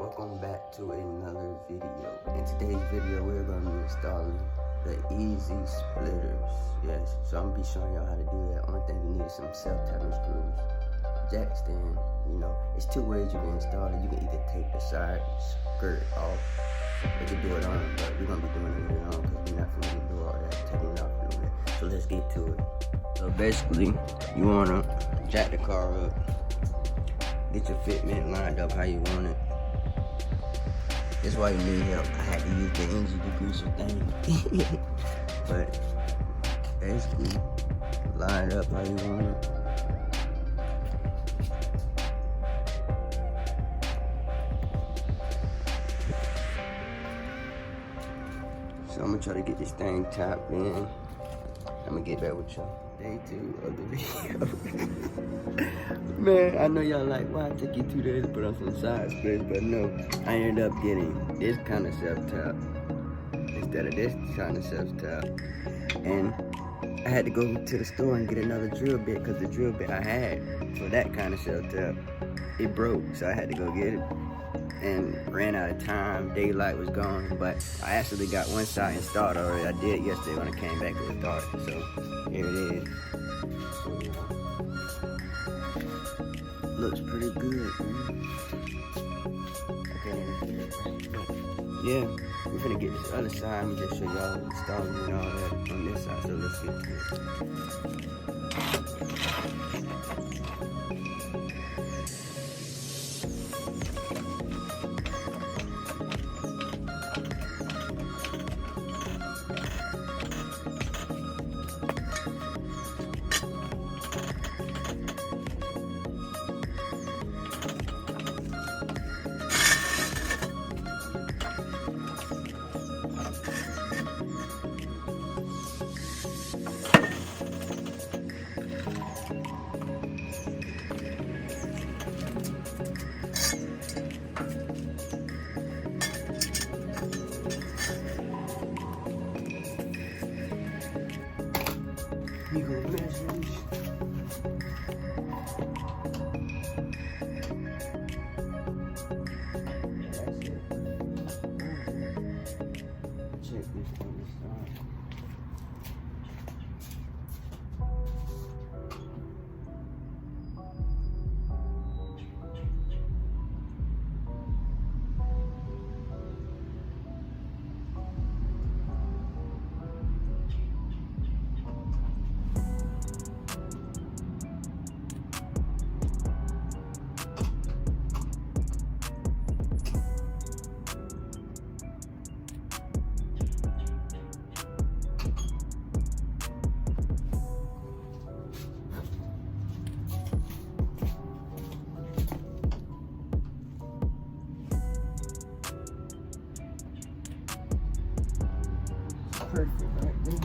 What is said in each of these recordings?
Welcome back to another video. In today's video, we're going to be installing the EzSplitters. Yes, so I'm going to be showing y'all how to do that. Only thing you need is some self-tapping screws, jack stand. You know, it's two ways you can install it. You can either take the side skirt off, or you can do it on, but we're going to be doing it on because we're not going to do all that, taking it off a little bit. So let's get to it. So basically, you want to jack the car up, get your fitment lined up how you want it. That's why you need help. I had to use the engine degreaser thing. But basically, line it up how you want it. So I'm gonna try to get this thing tapped in. I'm gonna get back with y'all. Day 2 of the video. Man, I know y'all like, why it took you 2 days to put on some side splits, but no, I ended up getting this kind of self-tap instead of this kind of self-tap. And I had to go to the store and get another drill bit because the drill bit I had for that kind of self-tap, it broke, so I had to go get it. And ran out of time, daylight was gone, but I actually got one side installed already. I did yesterday when I came back, it was dark, so here it is. Looks pretty good, man. Yeah, we're gonna get this other side and just show y'all installing and all that on this side, so let's get to it. You go measures. That's it. Check this on the side. Perfect right there.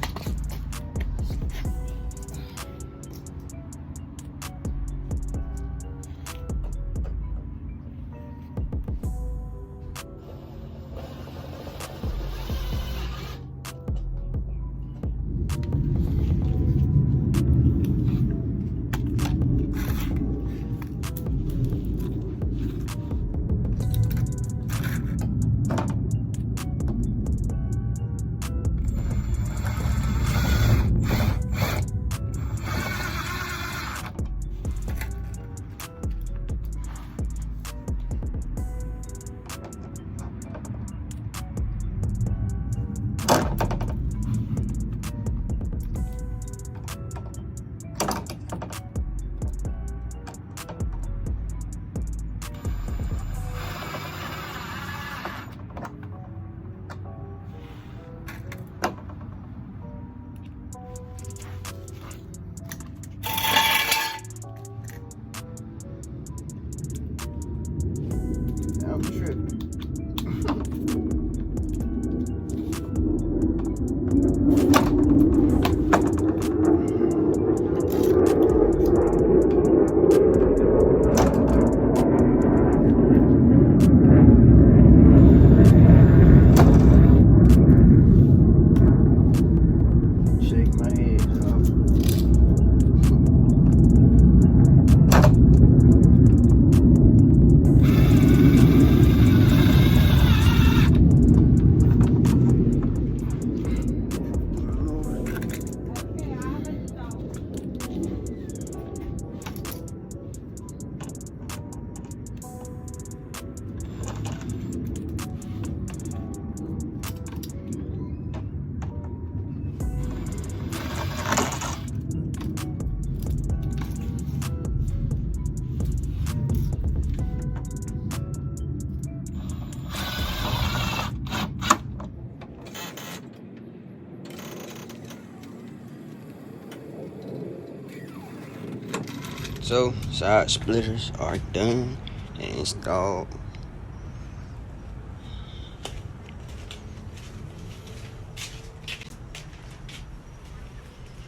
So side splitters are done and installed.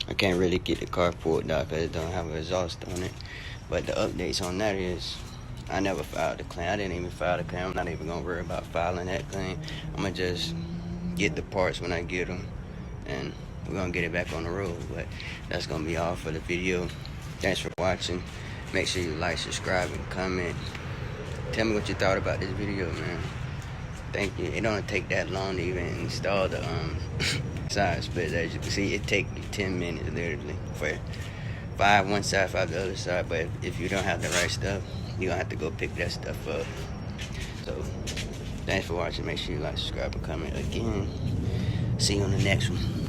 I can't really get the car pulled out because it don't have an exhaust on it. But the updates on that is, I never filed the claim. I didn't even file the claim. I'm not even gonna worry about filing that claim. I'm gonna just get the parts when I get them, and we're gonna get it back on the road. But that's gonna be all for the video. Thanks for watching. Make sure you like, subscribe, and comment. Tell me what you thought about this video, man. Thank you. It don't take that long to even install the side splitter. As you can see, it takes 10 minutes literally for 5 one side, 5 the other side. But if you don't have the right stuff, you're gonna have to go pick that stuff up. So thanks for watching. Make sure you like, subscribe, and comment again. See you on the next one.